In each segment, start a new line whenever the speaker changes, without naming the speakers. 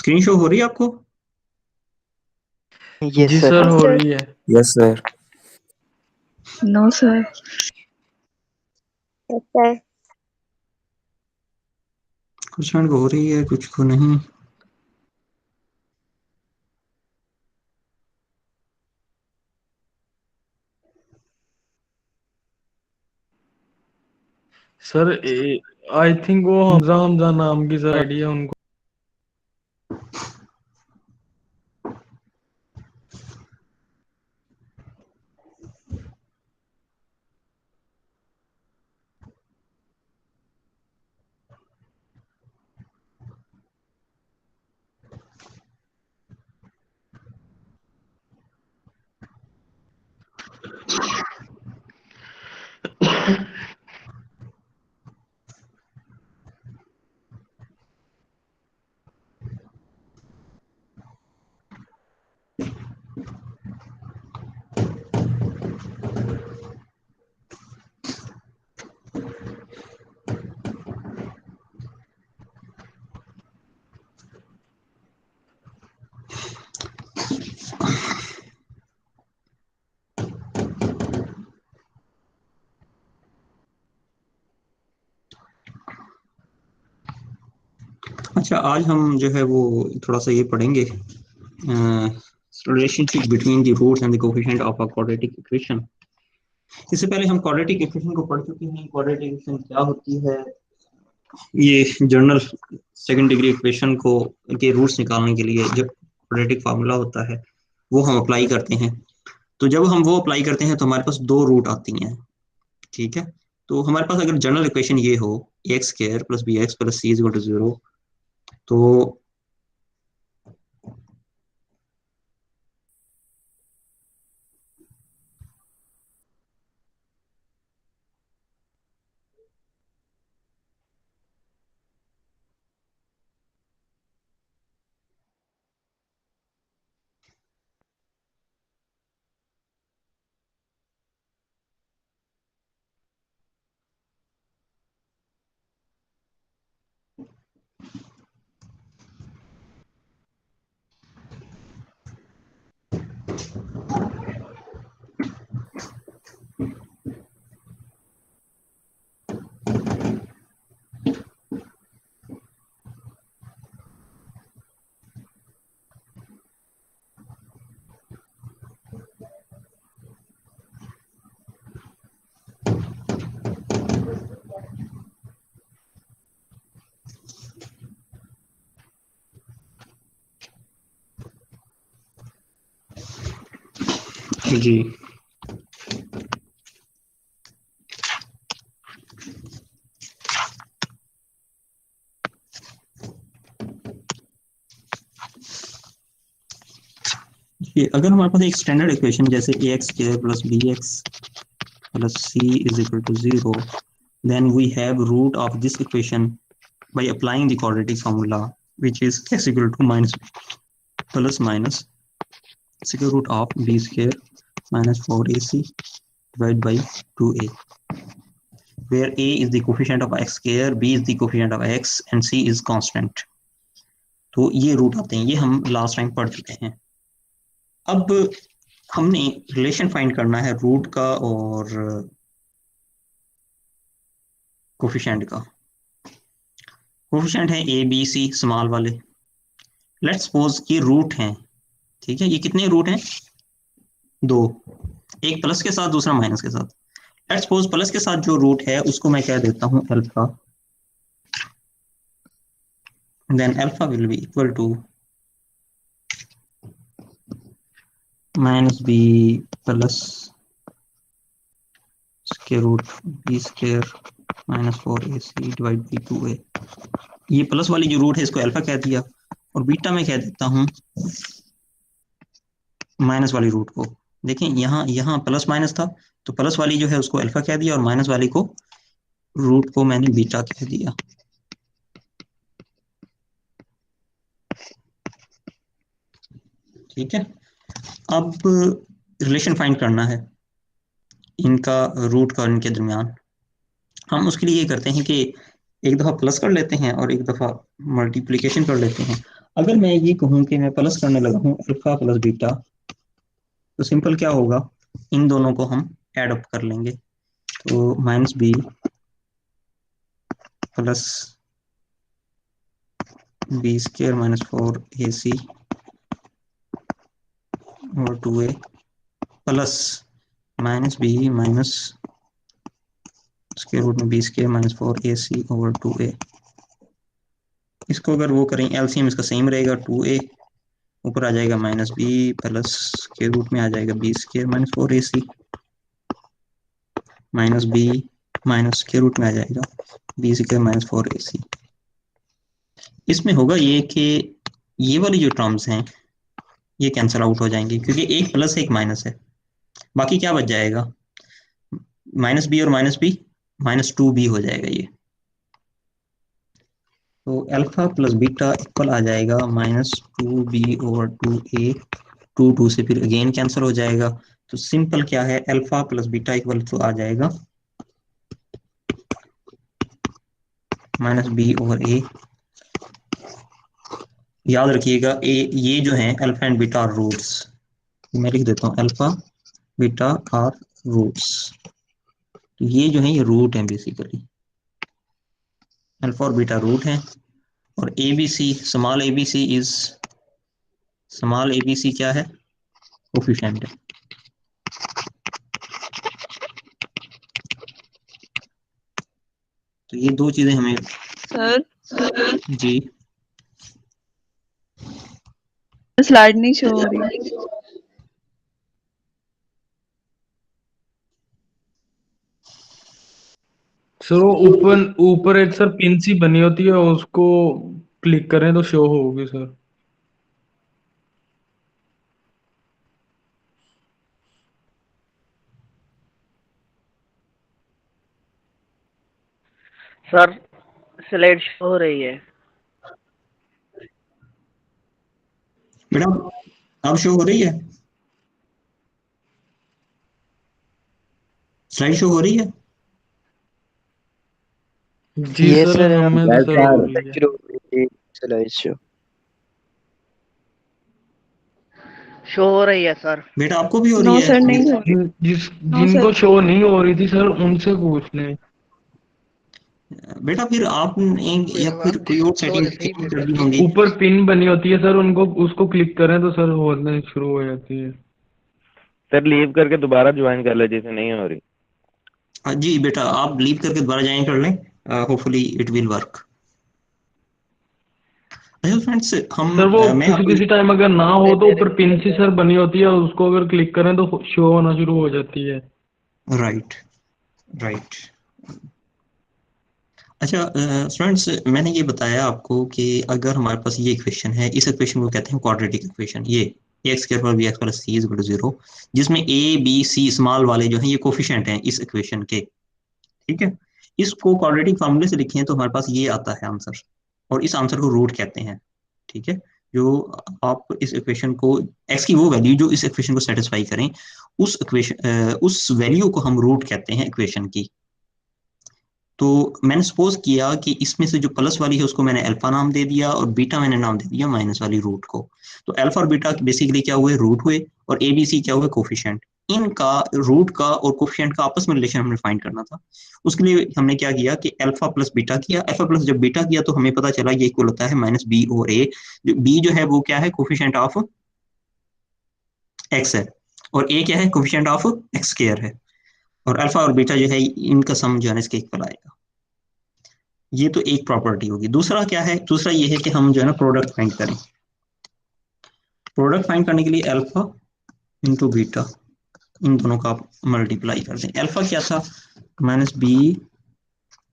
Screen show हो रही है आपको?
यस
जी
सर।
सर, हो रही है।
Yes sir.
No sir.
Sir
कुछ को हो रही है, कुछ को नहीं।
सर आई थिंक वो हमजा हमजा नाम की सर आईडी है उनको।
अच्छा, आज हम जो है वो थोड़ा सा ये पढ़ेंगे, relationship between the roots and the coefficient of a quadratic equation. इससे पहले हम क्वाड्रेटिक इक्वेशन को पढ़ चुके हैं। क्वाड्रेटिक इक्वेशन क्या होती है, ये जनरल सेकंड डिग्री इक्वेशन को के रूट्स निकालने के लिए जो क्वाड्रेटिक फार्मूला होता है वो हम अप्लाई करते हैं। तो जब हम वो अप्लाई करते हैं तो हमारे पास दो रूट आती हैं, ठीक है। तो हमारे पास अगर जनरल इक्वेशन ये हो x square plus b x plus c is equal to 0, तो जी ये अगर हमारे पास एक स्टैंडर्ड इक्वेशन जैसे a x square plus b x plus c is equal to 0, then we have root of this equation by applying the quadratic formula, which is x equal to minus plus minus square root of b square minus 4ac divided by 2a, where a is the coefficient of x square, b is the coefficient of x and c is constant. तो ये root आते हैं, ये हम last time पढ़ चुके हैं। अब हमने रिलेशन फाइंड करना है रूट का और कोफिशिएंट का। कोफिशिएंट है ए बी सी स्मॉल वाले। लेट्स सपोज ये रूट हैं, ठीक है। ये कितने रूट हैं? दो, एक प्लस के साथ दूसरा माइनस के साथ। लेट्स सपोज प्लस के साथ जो रूट है उसको मैं कह देता हूं alpha, then alpha will be equal to minus b plus square root b square minus 4ac divide by 2a। ये प्लस वाली जो रूट है इसको अल्फा कह दिया, और बीटा में कह देता हूं माइनस वाली रूट को। देखें यहाँ प्लस माइनस था, तो प्लस वाली जो है उसको अल्फा कह दिया और माइनस वाली को रूट को मैंने बीटा कह दिया। ठीक है। अब रिलेशन फाइंड करना है इनका, रूट का इनके दरमियान। हम उसके लिए ये करते हैं कि एक दफ़ा प्लस कर लेते हैं और एक दफ़ा मल्टीप्लिकेशन कर लेते हैं। अगर मैं ये कहूँ कि मैं प्लस करने लगा हूँ अल्फा प्लस बीटा, तो सिंपल क्या होगा, इन दोनों को हम एड अप कर लेंगे। तो minus b plus b square minus 4ac और 2a plus minus b minus square root में b square minus 4ac over 2a। इसको अगर वो करें एलसीएम इसका सेम रहेगा, 2a ऊपर आ जाएगा minus b plus square root में आ जाएगा b square minus 4ac minus b minus square root में आ जाएगा बी स्क्वायर माइनस 4ac। इसमें होगा ये कि ये वाली जो टर्म्स हैं ये कैंसिल आउट हो जाएंगे, क्योंकि एक प्लस एक माइनस है। बाकी क्या बच जाएगा, माइनस बी और माइनस बी माइनस 2b हो जाएगा ये। तो अल्फा प्लस बीटा इक्वल आ जाएगा माइनस 2b ओवर 2a, 2 से फिर अगेन कैंसिल हो जाएगा। तो सिंपल क्या है, अल्फा प्लस बीटा इक्वल तो आ जाएगा माइनस बी ओवर ए। याद रखिएगा ए ये जो है alpha and beta are roots, मैं लिख देता हूँ अल्फा बीटा आर रूट्स। तो ये जो है ये रूट है बेसिकली, अल्फा और बीटा रूट है। और एबीसी स्मॉल एबीसी क्या है, कोफिशिएंट है। तो ये दो चीजें हमें
सर
जी
स्लाइड नहीं शो हो रही।
सर वो ऊपर ऊपर एक सर पिन सी बनी होती है, उसको क्लिक करें तो शो होगी सर।
सर स्लाइड शो हो रही है।
बेटा अब शो हो रही है, स्लाइड शो हो रही है।
जी सर हमें तो सर हो रही है।
शो हो रही है सर।
बेटा आपको भी हो रही
नो
है?
सर नहीं हो रही।
जिनको शो नहीं हो रही थी सर उनसे पूछ लें।
बेटा फिर आप या फिर कोई और सेटिंग चेंज कर दी होंगी।
ऊपर पिन बनी होती है सर, उनको उसको क्लिक करें तो सर होने शुरू हो जाती है।
सर लीव करके दोबारा ज्वाइन कर ले जैसे नहीं हो रही।
जी बेटा आप लीव करके दोबारा ज्वाइन कर लें, होपफुली इट विल वर्क। अच्छा फ्रेंड्स हम
सर वो
मैं
किसी
आपको
किसी टाइम अगर ना हो तो ऊपर पिन सी सर बनी होती है, उसको अगर क्लिक करें तो शो होना शुरू हो जाती है।
Right right. अच्छा स्टूडेंट्स मैंने ये बताया आपको कि अगर हमारे पास ये इक्वेशन है, इस इक्वेशन को कहते हैं क्वाड्रेटिक इक्वेशन, ये x square plus b x plus c is equal to 0, जिसमें ए बी सी स्मॉल वाले जो हैं ये कोफिशिएंट हैं इस इक्वेशन के, ठीक है। इसको क्वाड्रेटिक फार्मूले से लिखें तो हमारे पास ये आता है आंसर, और इस आंसर को रूट कहते हैं, ठीक है। जो आप इस इक्वेशन को एक्स की वो वैल्यू जो इस इक्वेशन को सेटिस्फाई करें, उस इक्वेशन उस वैल्यू को हम रूट कहते हैं इक्वेशन की। तो मैंने सपोज किया कि इसमें से जो प्लस वाली है उसको मैंने अल्फा नाम दे दिया और बीटा मैंने नाम दे दिया माइनस वाली रूट को। तो अल्फा और बीटा बेसिकली क्या हुए, रूट हुए, और ए बी सी क्या हुए, कोफिशिएंट। इनका रूट का और कोफिशिएंट का आपस में रिलेशन हमें फाइंड करना था। उसके लिए हमने क्या किया कि अल्फा प्लस बीटा किया, अल्फा प्लस जब बीटा किया तो हमें पता चला ये इक्वल होता है माइनस बी और ए। बी जो है वो क्या है, कोफिशिएंट ऑफ एक्स है, और ए क्या है, कोफिशिएंट ऑफ एक्स स्क्वायर है, और अल्फा और बीटा जो है इनका सम जो है इसके इक्वल आएगा। ये तो एक प्रॉपर्टी होगी। दूसरा क्या है, दूसरा ये है कि हम जो है ना प्रोडक्ट फाइंड करें। प्रोडक्ट फाइंड करने के लिए अल्फा इंटू बीटा इन दोनों का आप मल्टीप्लाई कर दें। अल्फा क्या था, minus b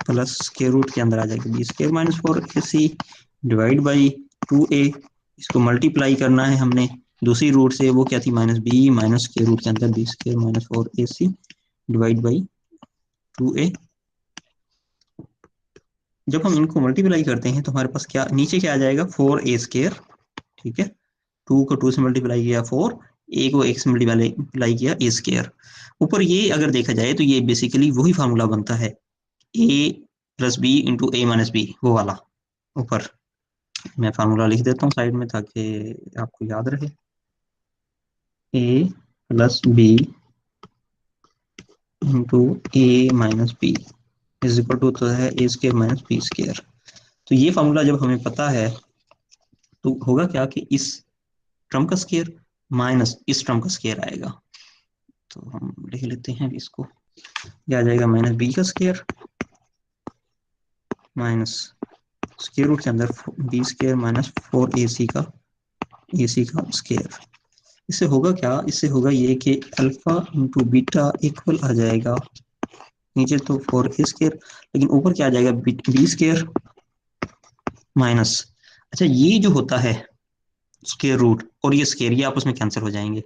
plus square root के अंदर आ जाएगा b square minus 4ac divide by 2a। इसको मल्टीप्लाई करना है हमने दूसरी रूट से, वो क्या थी, minus b minus square root के अंदर b square minus 4ac divide by 2a। जब हम इनको मल्टीप्लाई करते हैं तो हमारे पास क्या नीचे क्या आ जाएगा, 4a स्क्वायर, ठीक है। 2 को 2 से मल्टीप्लाई किया 4, ए को 1 से मल्टीप्लाई किया ए स्क्वायर। ऊपर ये अगर देखा जाए तो ये बेसिकली वही फार्मूला बनता है, ए plus b into a minus B, वो वाला ऊपर। मैं फार्मूला लिख देता हूँ साइड में ताकि आपको याद रहे। a plus b into a minus b is equal to होता है a square minus b square. तो ये फार्मूला जब हमें पता है तो होगा क्या कि इस टर्म का स्केयर माइनस इस टर्म का स्केयर आएगा। तो हम लिख लेते हैं इसको, ये आ जाएगा माइनस बी का स्केयर माइनस स्केयर रूट के अंदर बी स्केयर माइनस 4ac का स्केयर। इससे होगा क्या, इससे होगा ये कि अल्फा इंटू बीटा इक्वल आ जाएगा, नीचे तो 4a स्केयर लेकिन ऊपर क्या आ जाएगा बी स्केयर माइनस, अच्छा ये जो होता है स्केयर रूट और ये स्केयर ये आपस में कैंसिल हो जाएंगे,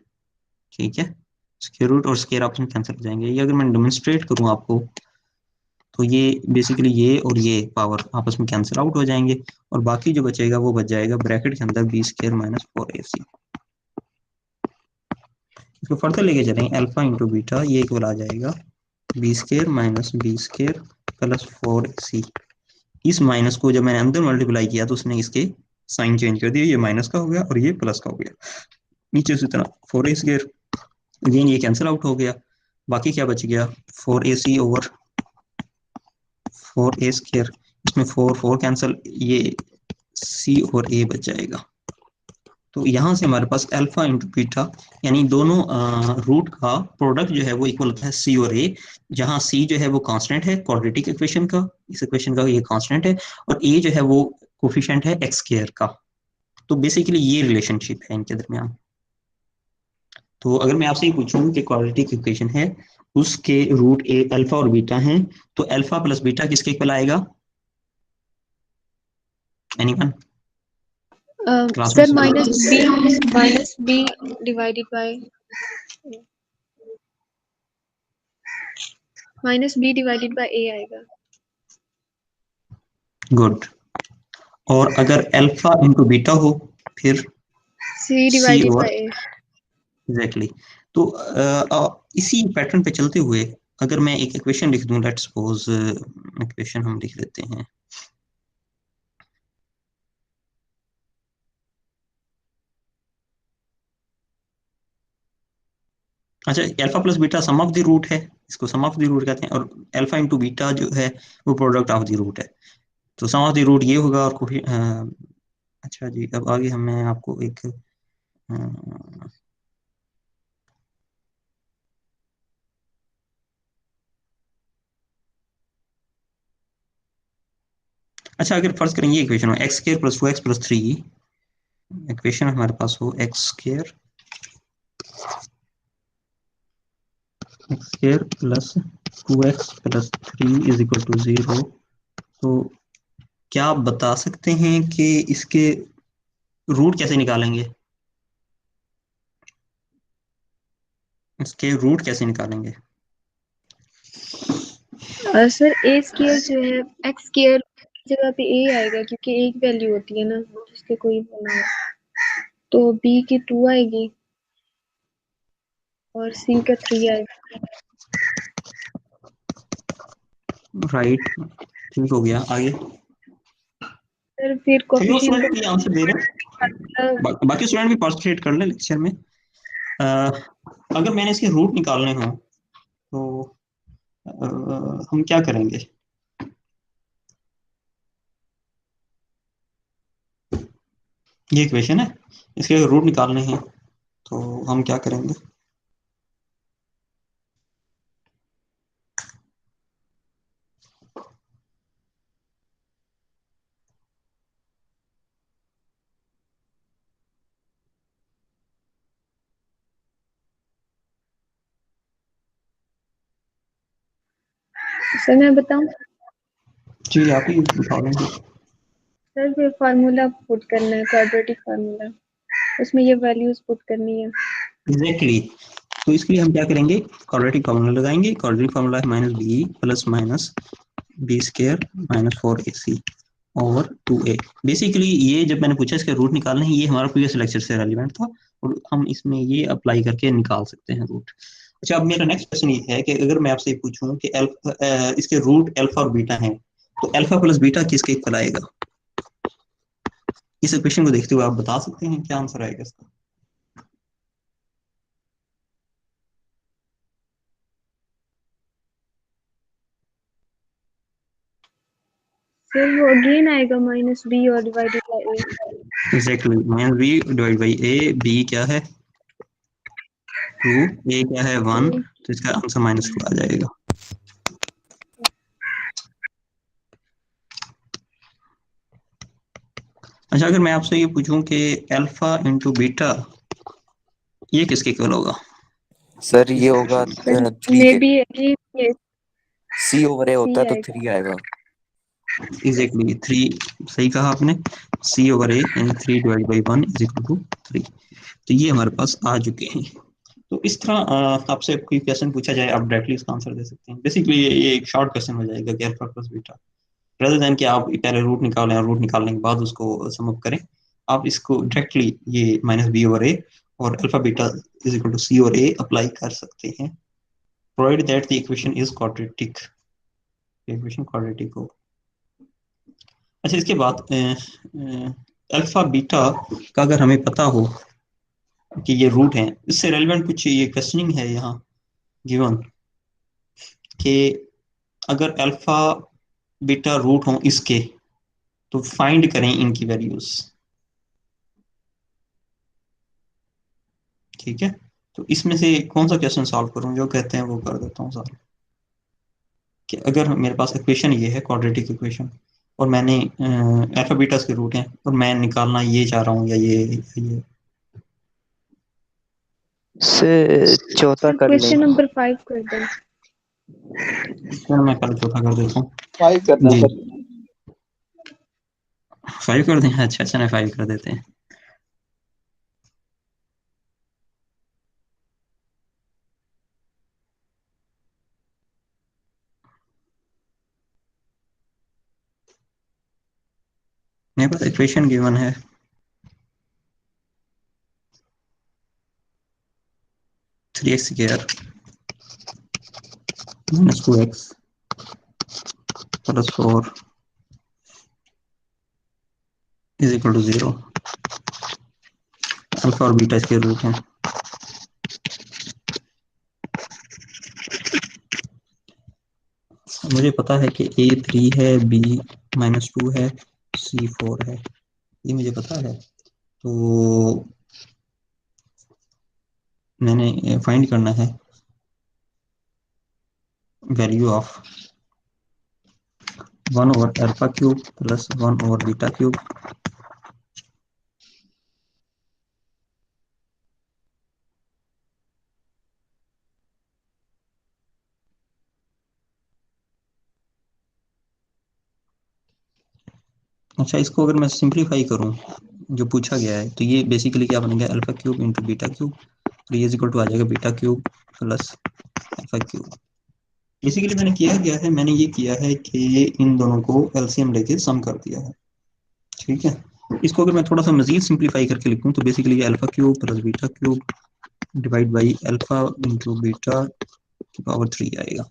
ठीक है, स्केयर रूट और स्केयर आपस में कैंसिल हो जाएंगे। ये अगर मैं डेमोन्स्ट्रेट करूं आपको तो ये बेसिकली ये और ये पावर आपस में कैंसिल आउट हो जाएंगे और बाकी जो बचेगा वो बच जाएगा ब्रैकेट के अंदर बी स्केयर माइनस 4ac। इसको फर्दर लेके चलें, अल्फा इंटू बीटा ये इक्वल आ जाएगा b square minus b square plus 4ac। इस माइनस को जब मैंने अंदर मल्टीप्लाई किया तो उसने इसके साइन चेंज कर दिया, ये माइनस का हो गया और ये प्लस का हो गया। नीचे उसी तरह 4a स्केयर, अगेन ये कैंसिल आउट हो गया, बाकी क्या बच गया 4ac ओवर 4a स्केयर, इसमें 4 कैंसिल, ये c और a बच जाएगा। तो यहाँ से हमारे पास अल्फा इंटू बीटा यानी दोनों रूट का प्रोडक्ट जो है वो इक्वल होता है c और a, जहाँ c जो है वो कांस्टेंट है क्वाड्रेटिक इक्वेशन का, इस इक्वेशन का ये कांस्टेंट है, और a जो है वो कोफिशिएंट है एक्स स्क्वायर का। तो बेसिकली ये रिलेशनशिप है इनके दरमियान। तो अगर मैं आपसे ये पूछूं कि क्वाड्रेटिक इक्वेशन है उसके रूट ए अल्फा और बीटा हैं तो अल्फा प्लस बीटा किसके इक्वल आएगा? Anyone?
Sir minus b divided by a आएगा।
गुड। और अगर अल्फा इंटू बीटा हो फिर
सी डिवाइडेड
और
बाय ए।
एग्जैक्टली। तो इसी पैटर्न पे चलते हुए अगर मैं एक इक्वेशन लिख दूं, लेट्स सपोज इक्वेशन हम लिख लेते हैं अच्छा, alpha plus beta sum of the root है, इसको सम ऑफ द रूट कहते हैं, और अल्फा इंटू बीटा जो है वो प्रोडक्ट ऑफ द रूट है। तो सम ऑफ द रूट ये होगा और अच्छा जी, अब आगे हम मैं आपको एक अच्छा अगर फर्ज करें ये इक्वेशन हो x square plus 2x plus 3, equation हमारे पास हो x square plus 2x plus 3 is equal to 0, तो क्या आप बता सकते हैं कि इसके रूट कैसे निकालेंगे? इसके रूट कैसे निकालेंगे?
सर ए स्क्वायर जो है एक्स स्क्वायर जगह पे ए आएगा क्योंकि एक वैल्यू होती है ना जिसके कोई होना है, तो बी की 2 आएगी और सी का 3 आएगा।
राइट, ठीक हो गया। आगे
सर फिर कोफिशिएंट
स्टूडेंट भी आंसर दे रहे हैं, बाकी स्टूडेंट भी पार्टिसिपेट कर ले लेक्चर में। अगर मैंने इसके रूट निकालने हो तो हम क्या करेंगे? ये इक्वेशन है, इसके रूट निकालने हैं तो हम क्या करेंगे?
सर मैं बताऊं?
जी आप ही बता देंगे।
सर फिर फार्मूला पुट करना है, क्वाड्रेटिक फार्मूला, उसमें ये वैल्यूज पुट करनी है।
एग्जैक्टली। तो इसके लिए हम क्या करेंगे, क्वाड्रेटिक फार्मूला लगाएंगे। क्वाड्रेटिक फार्मूला है minus b plus minus b square minus 4ac over 2a। Basically ये जब मैंने पूछा इसके रूट निकालने हैं, ये हमारा प्रीवियस लेक्चर से रेलिवेंट था और हम इसमें ये अप्लाई करके निकाल सकते हैं रूट। अच्छा, अब मेरा नेक्स्ट क्वेश्चन ये है कि अगर मैं आपसे पूछूं कि इसके रूट अल्फा और बीटा हैं तो अल्फा प्लस बीटा किसके इक्वल आएगा? इस इक्वेशन को देखते हुए आप बता सकते हैं क्या आंसर आएगा इसका?
फिर वो अगेन आएगा माइनस बी और divided by a.
Exactly, minus b divide by a, b क्या है 2, ए क्या है 1, तो इसका आंसर -2 आ जाएगा। अच्छा, अगर मैं आपसे ये पूछूं कि अल्फा इंटू बीटा ये किसके इक्वल होगा?
सर ये होगा
सर
3
मे
के।
बी ये
सी ओवर ए होता है तो
आएगा।
3 आएगा।
एग्जैक्टली 3 सही कहा आपने, सी ओवर ए यानी 3 divide by 1 is equal to 3। तो ये हमारे पास आ चुके हैं। तो इस तरह आपसे कोई क्वेश्चन पूछा जाए आप डायरेक्टली इसका आंसर दे सकते हैं। बेसिकली ये एक शॉर्ट क्वेश्चन हो जाएगा कि alpha plus beta, rather than कि आप पहले रूट निकालें और रूट निकालने के बाद उसको सम अप करें, आप इसको डायरेक्टली ये माइनस बी ओवर ए और alpha beta is equal to c और ए अप्लाई कर सकते हैं, provide that the equation is quadratic, equation quadratic हो। अच्छा, इसके बाद अल्फा बीटा का अगर हमें पता हो कि ये रूट है, इससे रेलिवेंट कुछ ये क्वेश्चनिंग है यहाँ गिवन कि अगर अल्फा बीटा रूट हो इसके तो फाइंड करें इनकी वैल्यूज। ठीक है, तो इसमें से कौन सा क्वेश्चन सॉल्व करूं? जो कहते हैं वो कर देता हूँ सॉल्व। कि अगर मेरे पास इक्वेशन ये है क्वाड्रेटिक इक्वेशन और मैंने अल्फा बीटा के रूट हैं और मैं निकालना ये चाह रहा हूँ या ये
से चौथा कर ले।
क्वेश्चन नंबर 5 कर दें।
चलो मैं कल चौथा कर देता हूँ।
5 करना
जी
सर।
5 कर दें? अच्छा चलो 5 कर देते हैं। मेरे पास इक्वेशन गिवन है 3x square minus 2x plus 4 is equal to 0। Alpha और बीटा इसके रूट हैं। मुझे पता है कि a 3 है, b -2 है, c 4 है, ये मुझे पता है। तो मैंने फाइंड करना है value of 1 over alpha cube plus 1 over beta cube. अच्छा, इसको अगर मैं सिंप्लीफाई करूं जो पूछा गया है, तो ये बेसिकली क्या बनेगा? Alpha cube into beta cube, और ये इक्वल टू आ जाएगा beta cube plus alpha cube. Basically मैंने किया क्या है, मैंने ये किया है कि इन दोनों को एलसीएम लेके सम कर दिया है। ठीक है, इसको अगर मैं थोड़ा सा मजीद सिंप्लीफाई करके लिखूं तो basically alpha cube plus beta cube divide by alpha into beta की पावर 3 आएगा।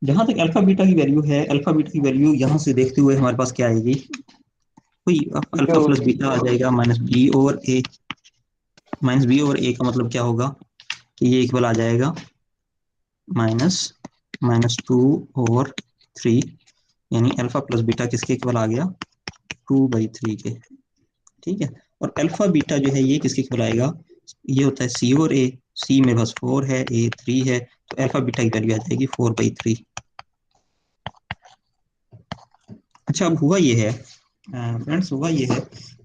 जहां तक अल्फा बीटा की वैल्यू है, अल्फा बीटा की वैल्यू यहाँ से देखते हुए हमारे पास क्या आएगी? कोई अल्फा प्लस बीटा आ जाएगा माइनस बी ओवर ए। माइनस बी ओवर ए का मतलब क्या होगा कि ये इक्वल आ जाएगा -2 ओवर 3, यानी अल्फा प्लस बीटा किसके इक्वल आ गया? 2/3 के। ठीक है, और अल्फा बीटा जो है ये किसके इक्वल आएगा? ये होता है सी और ए, सी मेरे पास 4 है, ए 3 है, तो अल्फा बीटा की वैल्यू आ जाएगी 4/3। अच्छा, अब हुआ ये है फ्रेंड्स, हुआ ये है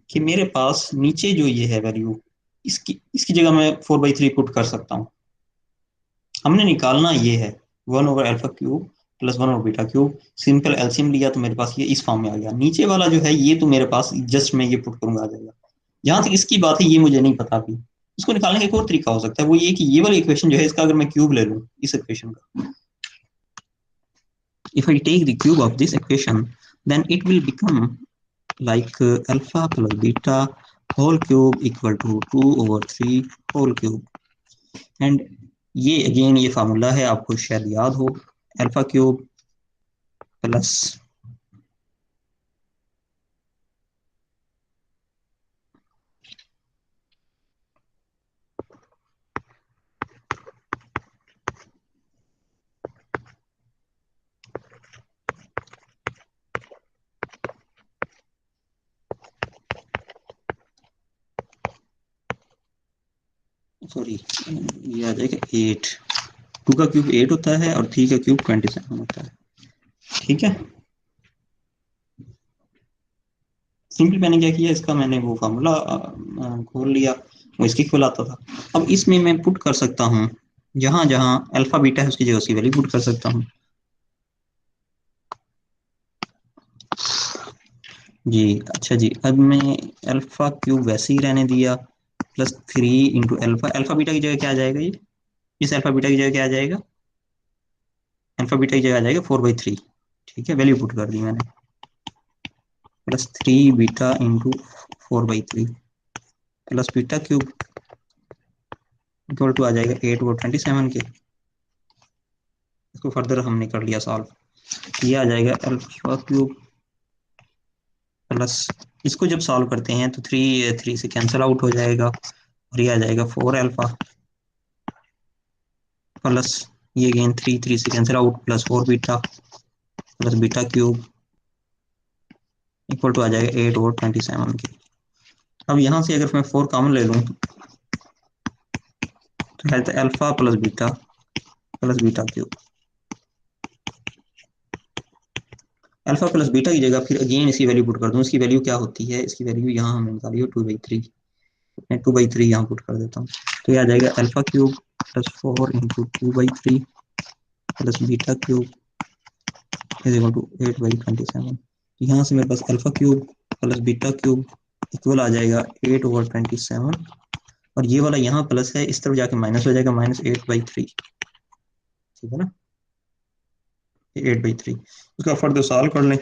कि मेरे पास नीचे जो ये है वैल्यू, इसकी जगह मैं 4/3 पुट कर सकता हूँ। हमने निकालना ये है 1 over alpha cube plus 1 over beta cube. Simple LCM लिया तो मेरे पास ये इस फॉर्म में आ गया। नीचे वाला जो है ये तो मेरे पास जस्ट मैं ये पुट करूंगा आ जाएगा। जहां तक इसकी बात है ये मुझे नहीं पता अभी। इसको निकालने का एक और तरीका हो सकता है, वो ये कि ये वाली इक्वेशन जो है इसका अगर मैं क्यूब ले लूं इस इक्वेशन का, if I take the cube of this equation then it will become like alpha plus beta whole cube equal to 2 over 3 whole cube। and ये अगेन ये फार्मूला है, आपको शायद याद हो, अल्फा क्यूब प्लस सॉरी, ये आ जाएगा 8। 2 का क्यूब 8 होता है और 3 का क्यूब 27 होता है। ठीक है, सिंपल मैंने क्या किया, इसका मैंने वो फार्मूला खोल लिया, वो इसकी खोलाता था। अब इसमें मैं पुट कर सकता हूँ, जहां जहां अल्फा बीटा है उसकी जगह उसकी वैल्यू पुट कर सकता हूँ। जी अच्छा जी, अब मैं अल्फा क्यूब वैसे ही रहने दिया, +3 इंटू अल्फा। अल्फा बीटा की जगह क्या आ जाएगा, ये इस अल्फा बीटा की जगह क्या आ जाएगा, अल्फा बीटा की जगह आ जाएगा 4/3। ठीक है, वैल्यू पुट कर दी मैंने, +3 beta into 4/3 plus beta cube equal to आ जाएगा 8 और 27 के। इसको फर्दर हमने कर लिया सॉल्व, ये आ जाएगा अल्फा क्यूब प्लस, इसको जब सॉल्व करते हैं तो 3 से कैंसिल आउट हो जाएगा और ये आ जाएगा 4 अल्फा प्लस ये अगेन 3 से cancel out plus 4 beta plus beta cube equal to आ जाएगा 8 और 27 के। अब यहाँ से अगर मैं 4 कॉमन ले लूँ तो है alpha plus beta cube. Alpha plus beta की जगह फिर अगेन इसकी वैल्यू पुट कर दूँ, इसकी वैल्यू क्या होती है, इसकी वैल्यू यहाँ हमने निकाली हो 2/3। मैं 2/3 यहाँ पुट कर देता हूँ, तो ये आ जाएगा alpha cube +4 into 2/3 plus beta cube is equal to 8/27। यहाँ से मेरे पास alpha cube plus beta cube equal आ जाएगा 8/27, और ये वाला यहाँ प्लस है, इस तरफ जाके माइनस हो जाएगा, -8/3। ठीक है ना, 8/3। उसका फर्दर सॉल्व कर लें,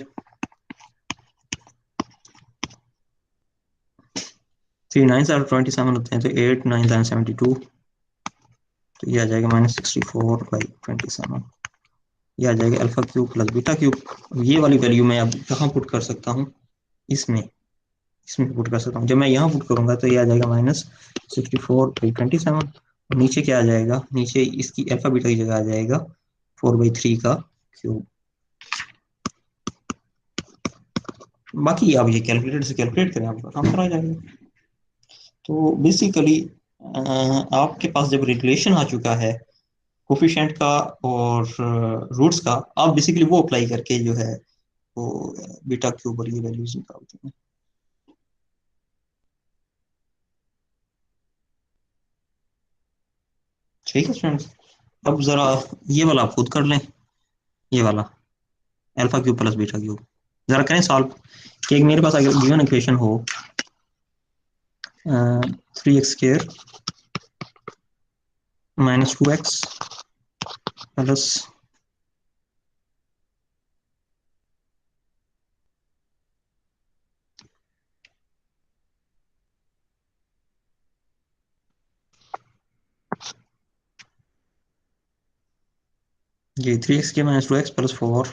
3 9 27 होते हैं, तो 8 9 72, तो ये आ जाएगा -64/27। ये आ जाएगा alpha cube plus beta cube. ये वाली वैल्यू मैं अब कहाँ पुट कर सकता हूँ, इसमें इसमें पुट कर सकता हूँ। जब मैं यहाँ पुट करूंगा तो ये आ जाएगा -64/27, और नीचे क्या आ जाएगा, नीचे इसकी अल्फा बीटा की जगह आ जाएगा 4/3 का क्यूब। बाकी आप ये कैलकुलेटर से कैलकुलेट करें, आपका काम करा जाएगा। तो बेसिकली आपके पास जब रिलेशन आ चुका है कोफिशिएंट का और रूट्स का, आप बेसिकली वो अप्लाई करके जो है वो बीटा क्यूब और ये वैल्यूज निकालते हैं। ठीक है स्टूडेंट्स, अब जरा ये वाला आप खुद कर लें, ये वाला alpha cube plus beta cube जरा करें सॉल्व। कि एक मेरे पास अगर गिवन इक्वेशन हो 3x² -2x प्लस ये 3x² -2x plus 4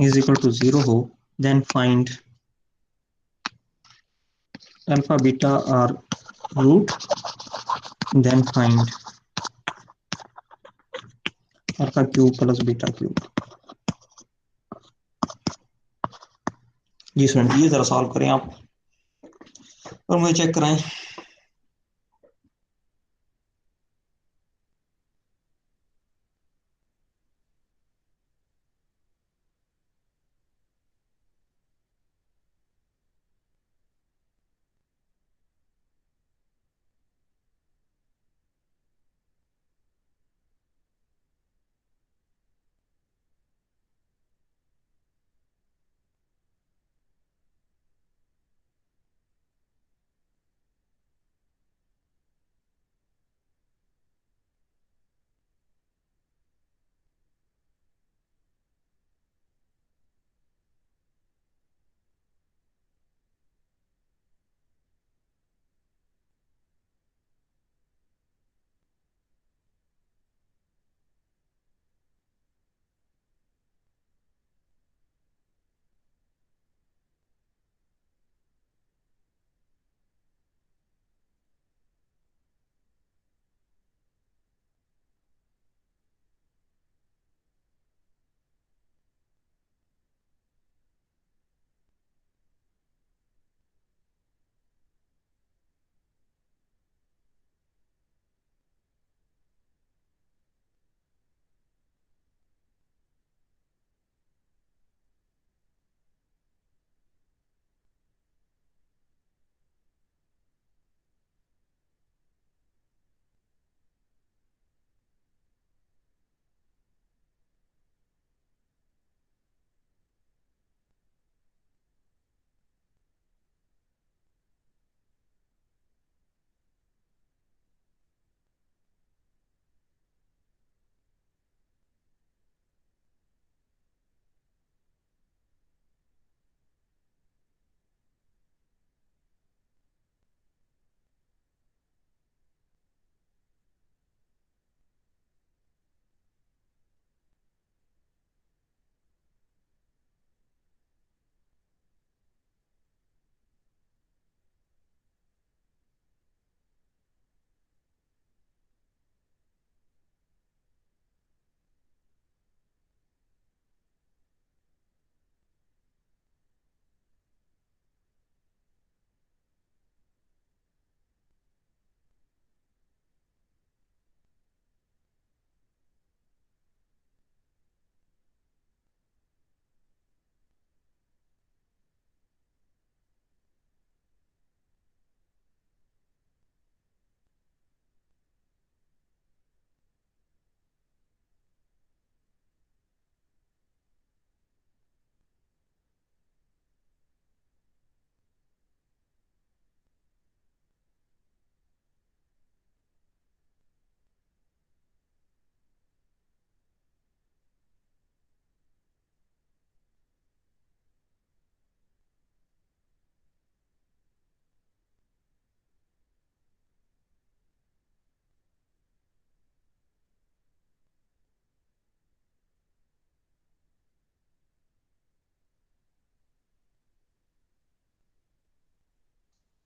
is equal to 0 हो, then find alpha beta are root, then find alpha cube plus beta cube. जी स्टूडेंट, ये जरा सॉल्व करें आप और मुझे चेक कराएं।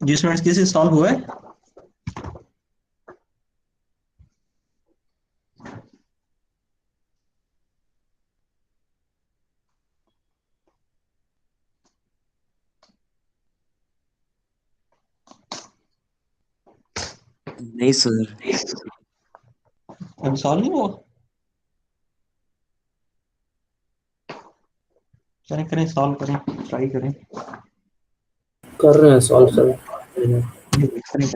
जी स्टूडेंट्स, किसी सॉल्व हुआ है?
नहीं सर।
अभी सॉल्व नहीं हुआ? करें करें, सॉल्व करें, ट्राई करें।
कर रहे हैं सॉल्व सर।
करें।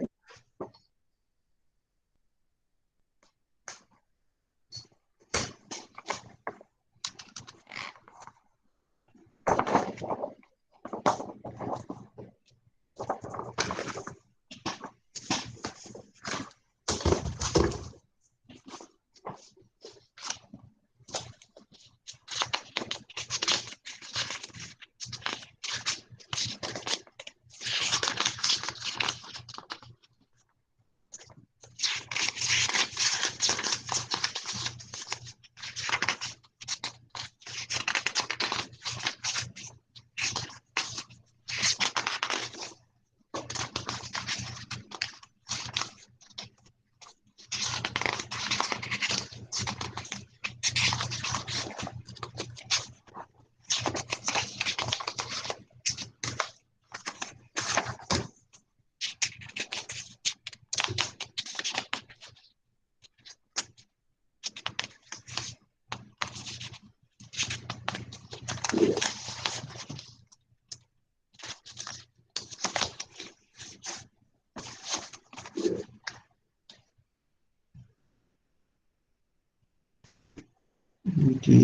जी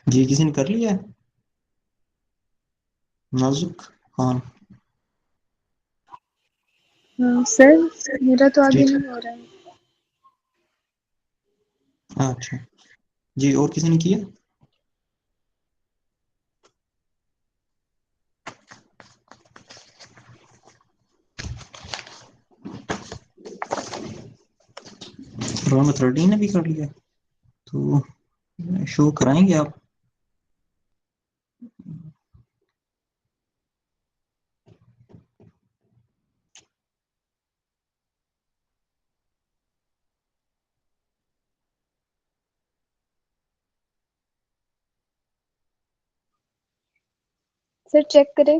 जी, किसी ने कर लिया है? नाजुक खान।
सर मेरा तो
जी
आगे नहीं हो रहा है।
अच्छा जी, और किसी ने किया? रोल नंबर 13 ने भी कर लिया, तो शो कराएंगे आप?
सर चेक करें।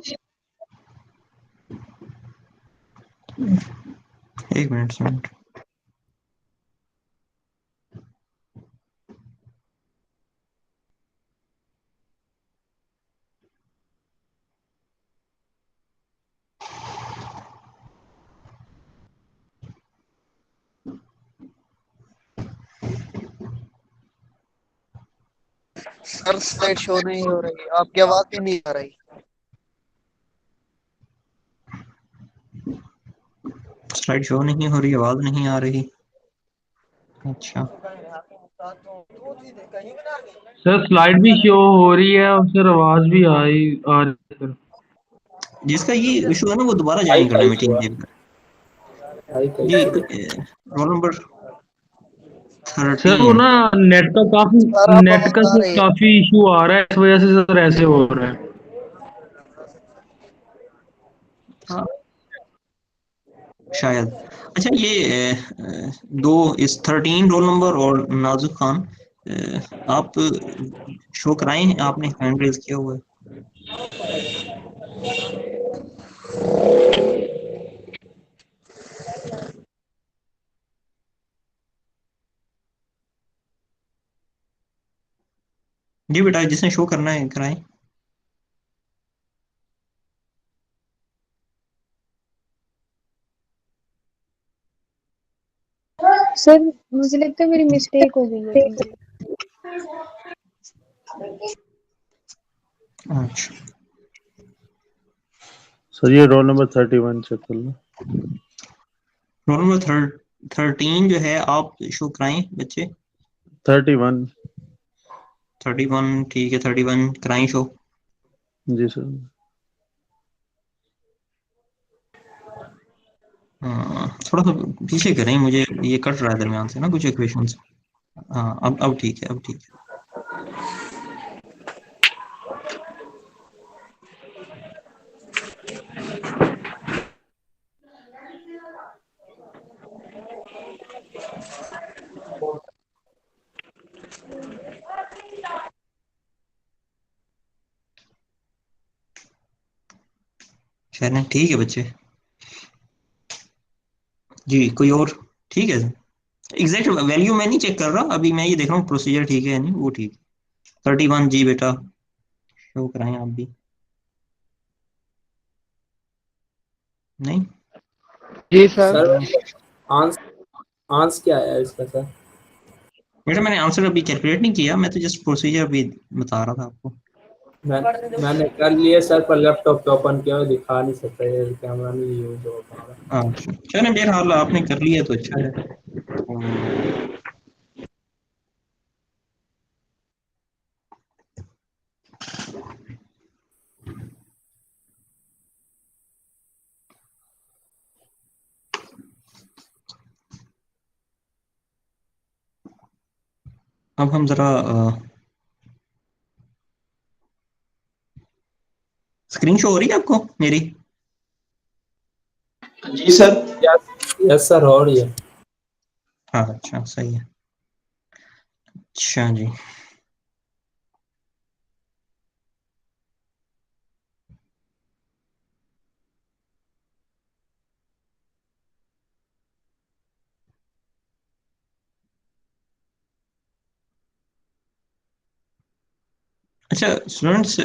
एक मिनट।
सर स्लाइड शो नहीं हो रही, आपकी आवाज भी नहीं आ रही।
स्लाइड शो नहीं हो रही, आवाज नहीं आ रही। अच्छा
सर स्लाइड भी शो हो रही है और सर आवाज भी आ रही है सर।
जिसका ये इशू है ना, वो दोबारा ज्वाइन कर ले मीटिंग देख जी। रोल नंबर
सर वो
13।
ना नेट का काफी
सर अब
नेट का
आवाज आ
सर
रही है।
काफी इशू आ रहा है, इस वजह से सर ऐसे हो रहा है।
हाँ शायद। अच्छा ये दो, इस 13 रोल नंबर और नाजुक खान, आप शो कराए हैं? आपने हैंड रेज किया हुआ है? जी बेटा, जिसने शो करना है कराएं।
सर मुझे लगता है मेरी मिस्टेक हो गई है कहीं।
अच्छा
सर ये रोल नंबर 31 चेक कर लो।
रोल नंबर 13 जो है, आप शो कराएं बच्चे।
31।
31 ठीक है, 31 कराएं शो।
जी सर।
थोड़ा सा पीछे करें, मुझे ये कट रहा है दरमियान से ना कुछ इक्वेशंस। हाँ अब ठीक है, अब ठीक है। चलें ठीक है बच्चे जी। कोई और? ठीक है, एग्जैक्ट वैल्यू मैं नहीं चेक कर रहा अभी, मैं ये देख रहा हूँ प्रोसीजर ठीक है या नहीं, वो ठीक। 31 जी बेटा, शो कराएं आप भी। नहीं
जी सर।
सर आंस आंस क्या है इसका सर?
बेटा मैंने आंसर अभी कैलकुलेट नहीं किया, मैं तो जस्ट प्रोसीजर अभी बता रहा था आपको।
मैंने कर लिया सर, पर लैपटॉप पे ओपन किया हुआ दिखा नहीं सकता, ये कैमरा नहीं यूज हो पा रहा।
अच्छा चलें, बहरहाल आपने कर लिया तो अच्छा है। अब हम जरा स्क्रीन शो हो रही है आपको मेरी?
जी सर। यस सर, हो रही है।
हाँ अच्छा सही है। अच्छा जी, अच्छा स्टूडेंट्स,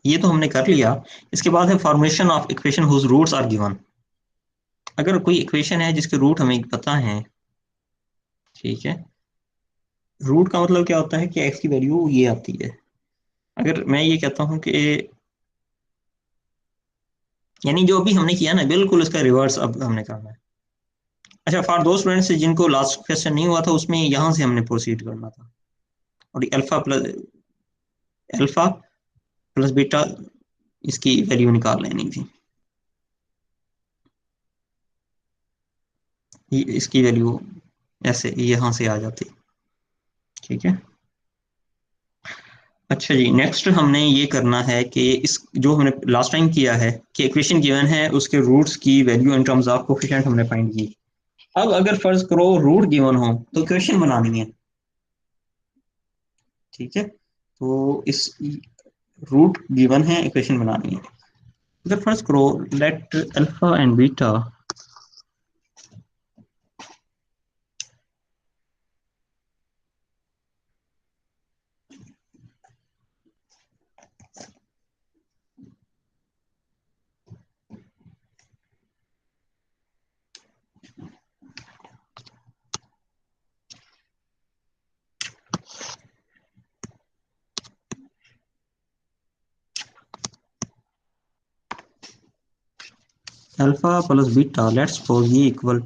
ये तो हमने कर लिया। इसके बाद है formation of equation whose roots are given. अगर कोई इक्वेशन है जिसके रूट हमें पता है, ठीक है, रूट का मतलब क्या होता है कि एक्स की वैल्यू ये आती है। अगर मैं ये कहता हूँ कि यानी जो अभी हमने किया ना बिल्कुल उसका रिवर्स अब हमने करना है। अच्छा, फॉर दो स्टूडेंट्स जिनको लास्ट क्वेश्चन नहीं हुआ था उसमें यहाँ से हमने प्रोसीड करना था, और अल्फा प्लस बीटा इसकी वैल्यू निकाल लेनी थी। इसकी वैल्यू ऐसे यहाँ से आ जाती, ठीक है। अच्छा जी, नेक्स्ट हमने ये करना है कि इस जो हमने लास्ट टाइम किया है कि इक्वेशन गिवन है उसके रूट्स की value in terms of coefficient हमने फाइंड की। अब अगर फर्ज करो रूट गिवन हो तो इक्वेशन बनानी है, ठीक है। तो इस रूट गिवन है, इक्वेशन बनानी है। अगर फर्ज करो let alpha and beta alpha plus beta let's suppose ये equal,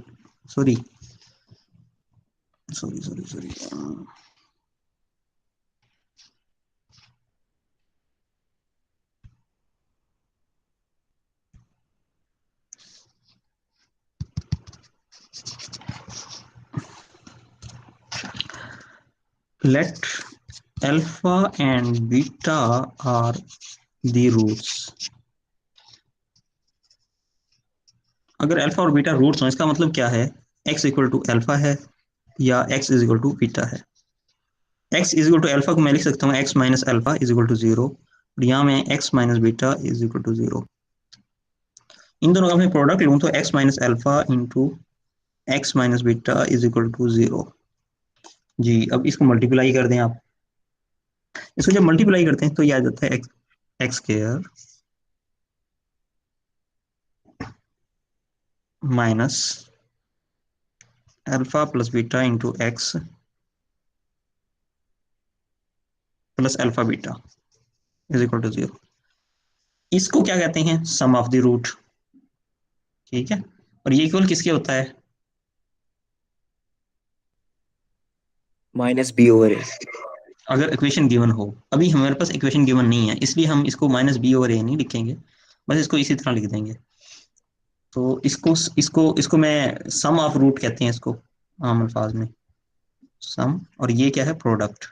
sorry sorry sorry sorry let alpha and beta are the roots। अगर अल्फा और बीटा रूट्स हो इसका मतलब क्या है, x इक्वल टू अल्फा है या x is equal to beta है। x is equal to alpha को मैं लिख सकता हूँ x minus alpha is equal to 0, और यहाँ में x minus beta is equal to 0। इन दोनों का मैं प्रोडक्ट लूँ तो x minus alpha into x minus beta is equal to 0 जी। अब इसको मल्टीप्लाई कर दें आप, इसको जब मल्टीप्लाई करते हैं तो ये आ जाता है x square minus alpha plus beta into x plus alpha beta is equal to 0। इसको क्या कहते हैं, सम ऑफ द रूट, ठीक है। और ये इक्वल किसके होता है,
माइनस बी ओवर ए।
अगर इक्वेशन गिवन हो। अभी हमारे पास इक्वेशन गिवन नहीं है इसलिए हम इसको माइनस बी ओवर ए नहीं लिखेंगे, बस इसको इसी तरह लिख देंगे। तो इसको इसको इसको मैं सम ऑफ रूट कहते हैं इसको आम अल्फाज में, सम, और ये क्या है, प्रोडक्ट।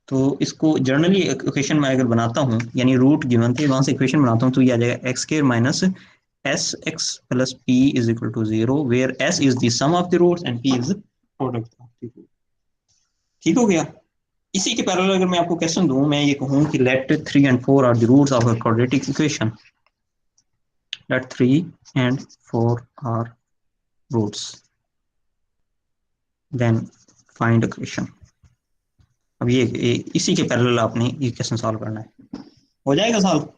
तो इसको जनरली इक्वेशन में अगर बनाता हूँ, यानी रूट गिवन थे वहां से इक्वेशन बनाता हूँ तो ये आ जाएगा x square minus s x plus p is equal to 0, where s is the sum of the roots and p is product of the root. ठीक हो गया। इसी के पैरेलल अगर मैं आपको क्वेश्चन दूं, मैं ये कहूं कि let 3 and 4 are the roots of a quadratic equation, let 3 and 4 are roots, then find equation. अब ये इसी के पैरेलल आपने ये क्वेश्चन सॉल्व करना है। हो जाएगा सॉल्व?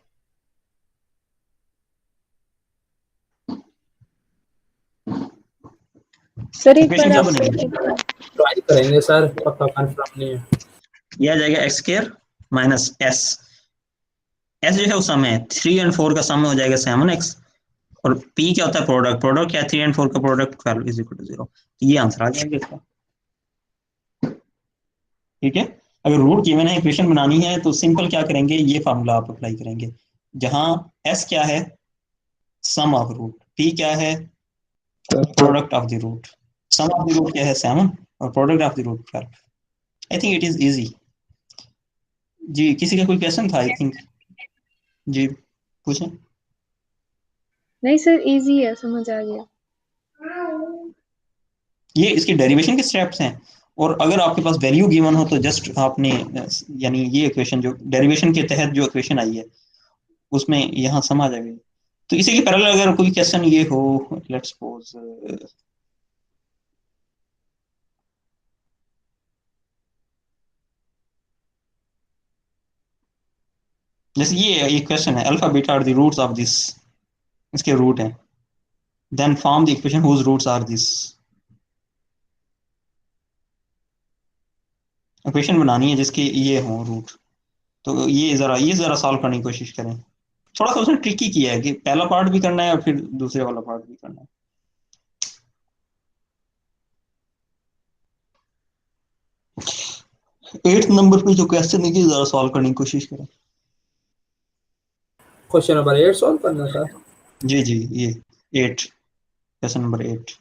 सर एक
इक्वेशन
बार
क्या
आप
बनेगी?
ट्राई करेंगे सर, पक्का कंफर्म नहीं है।
ये आ जाएगा x square minus S. S जो है वो सम है, 3 and 4 का सम हो जाएगा 7x, और पी क्या होता है? प्रोडक्ट। प्रोडक्ट क्या है? 3 and 4 का प्रोडक्ट 12 इज इक्वल टू 0। ये आंसर आ जाएगा इसका। ठीक है, अगर रूट गिवन है, इक्वेशन बनानी है, तो सिंपल क्या करेंगे, ये फार्मूला आप अप्लाई करेंगे, जहां एस क्या है? सम ऑफ रूट। पी क्या है? Product of the root. Sum of the root क्या है? 7, और product of the root 12। I think it is easy. जी, किसी का कोई क्वेश्चन था? आई थिंक जी पूछें।
नहीं सर, इजी है, समझ आ गया।
ये इसके डेरिवेशन के स्टेप्स हैं, और अगर आपके पास वैल्यू गिवन हो तो जस्ट आपने, यानी ये इक्वेशन जो डेरिवेशन के तहत जो इक्वेशन आई है उसमें यहाँ सम आ जाएगा। तो इसी के पैरेलल अगर कोई क्वेश्चन ये हो, लेट्स सपोज जैसे ये क्वेश्चन है, alpha beta are the roots of this, इसके रूट हैं, then form the equation whose roots are this. Equation बनानी है जिसके ये हो रूट, तो ये जरा सॉल्व करने की कोशिश करें। थोड़ा सा उसने ट्रिकी किया है कि पहला पार्ट भी करना है और फिर दूसरे वाला पार्ट भी करना है। 8th नंबर पे जो क्वेश्चन है, जरा सॉल्व करने की कोशिश करें।
क्वेश्चन नंबर 8 सॉल्व करना था।
जी जी, ये 8, क्वेश्चन नंबर 8।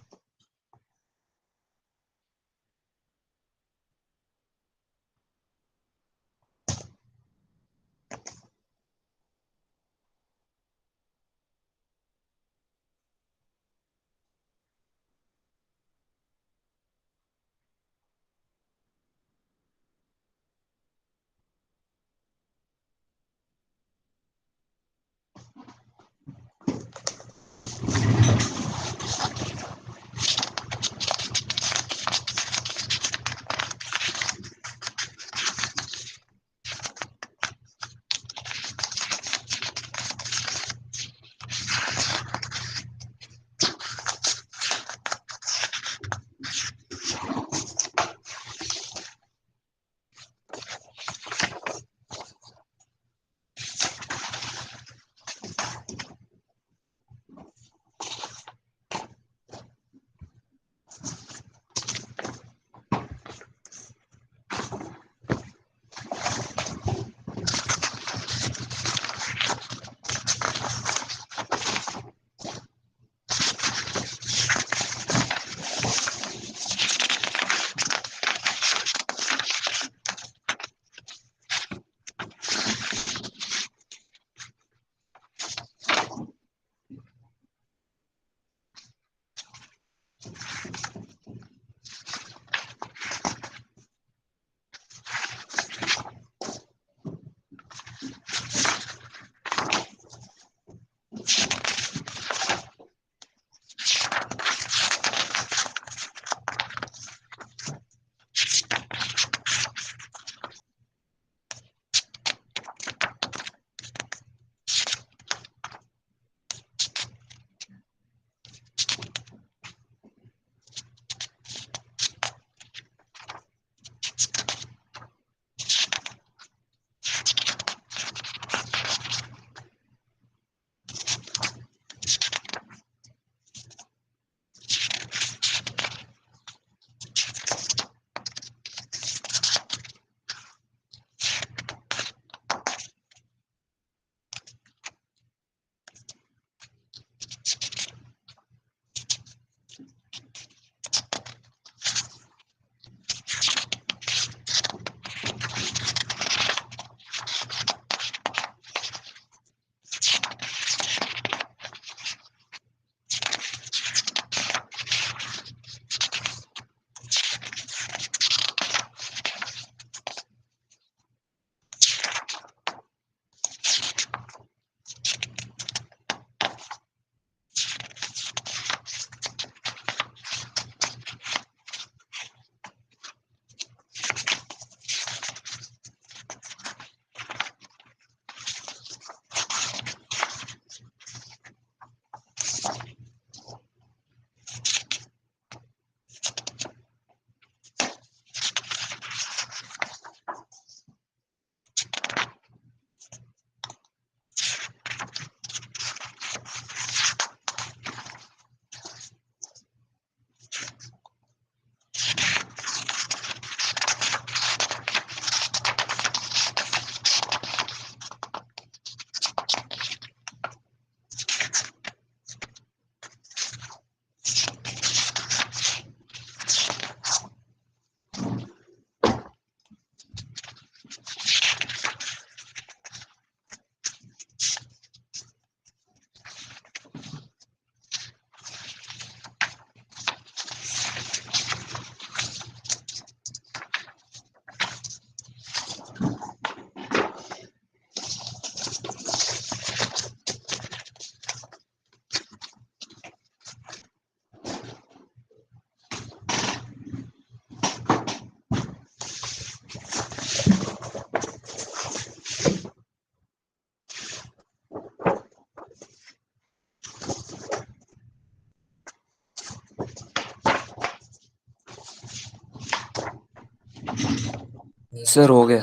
सर हो गया।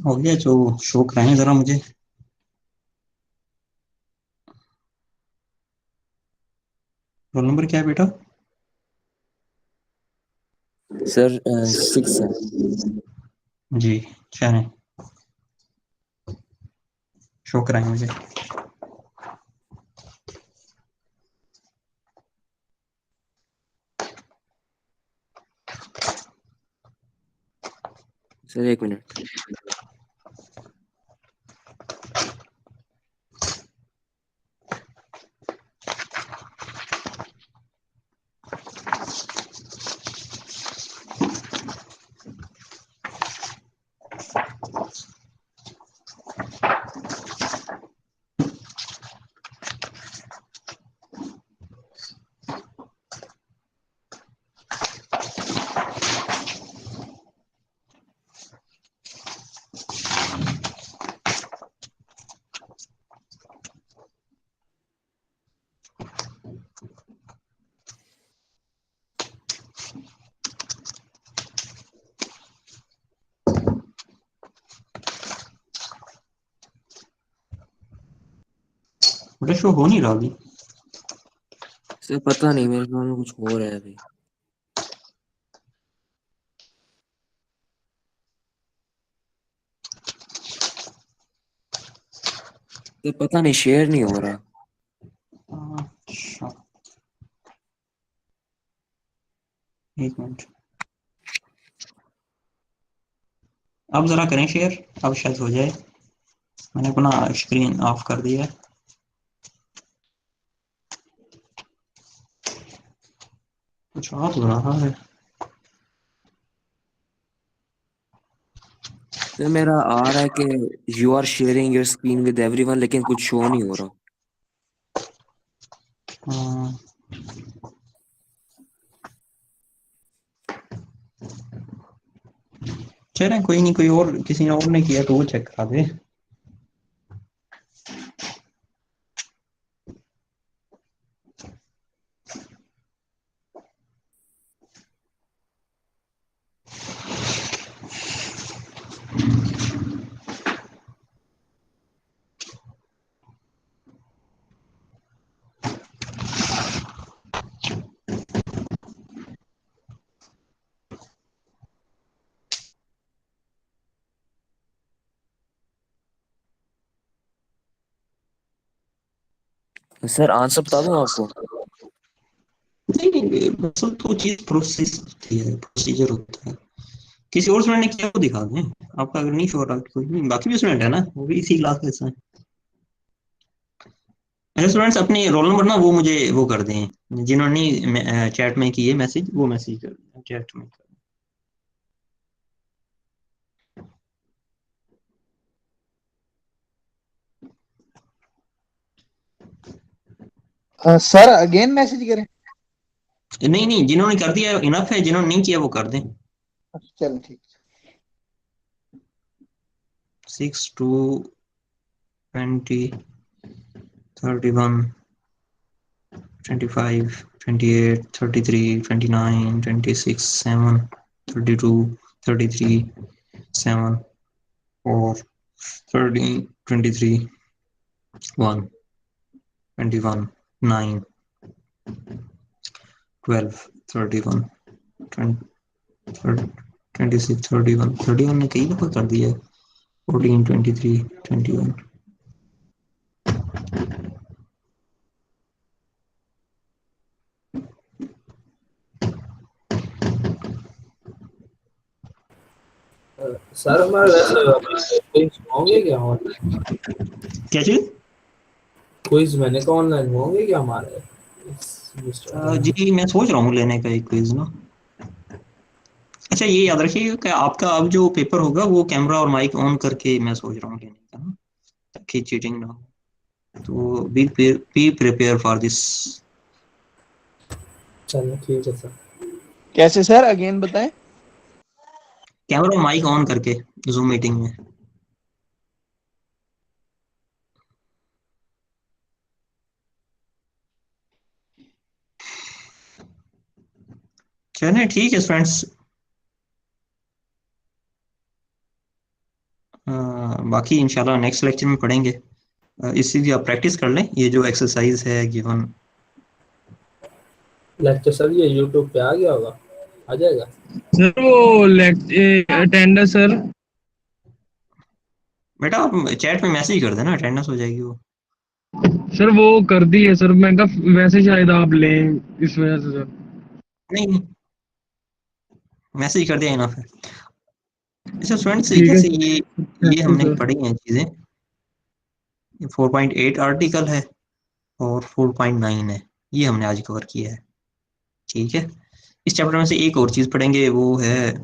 हो गया, जो शो कराएं जरा मुझे। रोल नंबर क्या है बेटा?
सर 6 है।
जी, क्या है? शो कराएं मुझे।
Sir 1 minute.
बेटा शो हो नहीं रहा अभी।
सर पता नहीं, मेरे ख्याल में कुछ हो रहा है अभी। सर पता नहीं, शेयर नहीं हो रहा।
अच्छा, एक मिनट, अब जरा करें शेयर, अब शायद हो जाए। मैंने अपना स्क्रीन ऑफ कर दिया है। कुछ आ तो रहा है।
सर मेरा आ रहा है कि you are sharing your screen with everyone, लेकिन कुछ शो नहीं हो रहा।
हाँ, चलें कोई नहीं, कोई और किसी और ने किया तो वो चेक करा दे।
सर आंसर बता दूं आपको?
नहीं, बस तो चीज प्रोसेस होती है, प्रोसीजर होता है। किसी और स्टूडेंट ने किया वो दिखा दें। आपका अगर नहीं शो रहा कोई नहीं, बाकी भी स्टूडेंट है ना, वो भी इसी क्लास में हैं। अच्छा स्टूडेंट्स, अपने रोल नंबर ना वो मुझे वो कर दें, जिन्होंने चैट में किए मैसेज, वो मैसेज कर दें चैट में।
सर अगेन मैसेज करें?
नहीं नहीं, जिन्होंने कर दिया इनफ है, जिन्होंने नहीं किया वो कर दें।
चल ठीक।
6 2 20 31 25 28 33 29 26 7 32 33 7 4 13 23 1 21 9 12 31 20 26 31 31 ने कई दफा कर दिया है। 14 23 21।
सर हमारे वैसे क्विज होंगे क्या ऑनलाइन?
क्या चीज?
क्विज मैंने कहा ऑनलाइन होंगे क्या हमारे इस सेमेस्टर में?
जी मैं सोच रहा हूँ लेने का एक क्विज ना। अच्छा ये याद रखिए कि आपका अब जो पेपर होगा वो कैमरा और माइक ऑन करके मैं सोच रहा हूँ लेने का ना, ताकि चीटिंग ना हो। तो बी प्रिपेयर फॉर दिस।
चलो ठीक है सर।
कैसे सर अगेन बताएं?
कैमरा और माइक ऑन करके जूम मीटिंग में। चलिए ठीक है फ्रेंड्स, बाकी इंशाल्लाह नेक्स्ट लेक्चर में पढ़ेंगे। इसी की आप प्रैक्टिस कर लें, ये जो एक्सरसाइज है गिवन।
लेक्चर सर ये यूट्यूब पे आ गया होगा, आ जाएगा?
सर वो अटेंडेंस सर
बेटा आप चैट में मैसेज कर देना, अटेंडेंस हो जाएगी वो।
सर वो कर दी है सर, मैं कहा वैसे शायद आप लें इस वजह से सर।
नहीं मैसेज कर दिया ना फिर। अच्छा स्टूडेंट्स
ठीक है
जैसे ये हमने
सर।
पढ़ी हैं चीजें। 4.8 आर्टिकल है और 4.9 है, ये हमने आज कवर किया है। ठीक है, इस चैप्टर में से एक और चीज पढ़ेंगे, वो है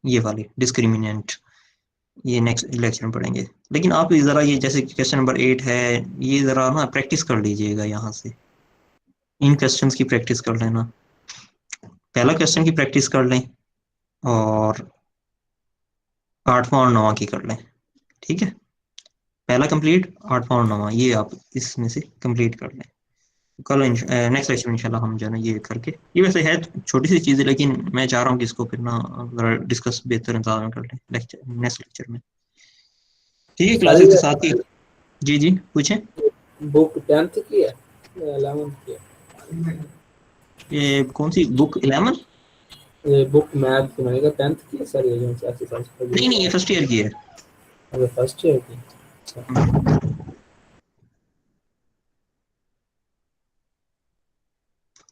ये वाली डिस्क्रिमिनेंट, ये नेक्स्ट लेक्चर में पढ़ेंगे। लेकिन आप जरा ये जैसे क्वेश्चन नंबर 8 है, ये जरा ना प्रैक्टिस कर लीजिएगा, यहाँ से इन क्वेश्चंस की प्रैक्टिस कर लेना। पहला क्वेश्चन की प्रैक्टिस कर लें और 8वां और 9वां की कर लें। ठीक है, पहला कंप्लीट, 8वां और 9वां ये आप इसमें से कंप्लीट कर लें। कल नेक्स्ट लेक्चर में इंशाल्लाह हम जो है ना ये करके, ये वैसे है छोटी सी चीज़ है लेकिन मैं चाह रहा हूँ कि इसको फिर ना जरा डिस्कस बेहतर अंदाज में कर लें लेक्चर नेक्स्ट लेक्चर में। ठीक है, क्लासेस के साथ ही। जी जी पूछें।
बुक 10th की है या 11th की है?
ये कौन सी बुक? 11?
ये बुक मैथ की मैंने कहा 10th की है सर, ये जो एक्सरसाइज कर
नहीं नहीं, ये फर्स्ट ईयर की है।
अबे फर्स्ट ईयर की।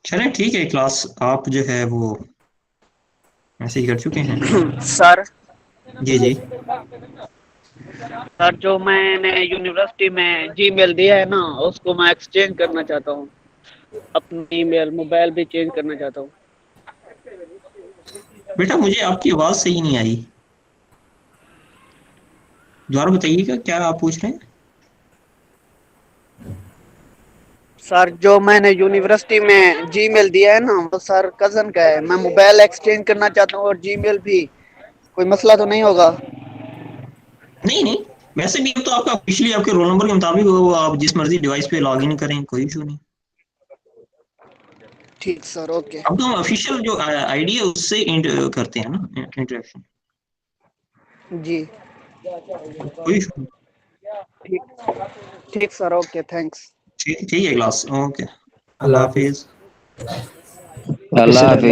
चलें ठीक है, क्लास आप जो है वो मैसेज कर चुके हैं।
सर
जी जी
सर जो मैंने यूनिवर्सिटी में जीमेल दिया है ना, उसको मैं एक्सचेंज करना चाहता हूँ, अपनी ईमेल मोबाइल भी चेंज करना चाहता हूँ।
बेटा मुझे आपकी आवाज़ सही नहीं आई, दोबारा बताइएगा क्या आप पूछ रहे हैं।
सर जो मैंने यूनिवर्सिटी में जीमेल दिया है ना, वो सर कजन का है, मैं मोबाइल एक्सचेंज करना चाहता हूँ और जीमेल भी। कोई मसला तो नहीं होगा?
नहीं नहीं, वैसे भी तो आपका ऑफिशियली आपके रोल नंबर के मुताबिक वो आप जिस मर्जी डिवाइस पे लॉग इन करें, कोई इशू नहीं।
ठीक सर, ओके।
अब तो हम ऑफिशियल जो आईडी है उससे करते हैं ना इंटरेक्शन,
जी
कोई इशू नहीं।
ठीक ठीक सर, ओके, थैंक्स।
ठीक है क्लास, ओके, अल्लाह हाफिज।
अल्लाह हाफिज।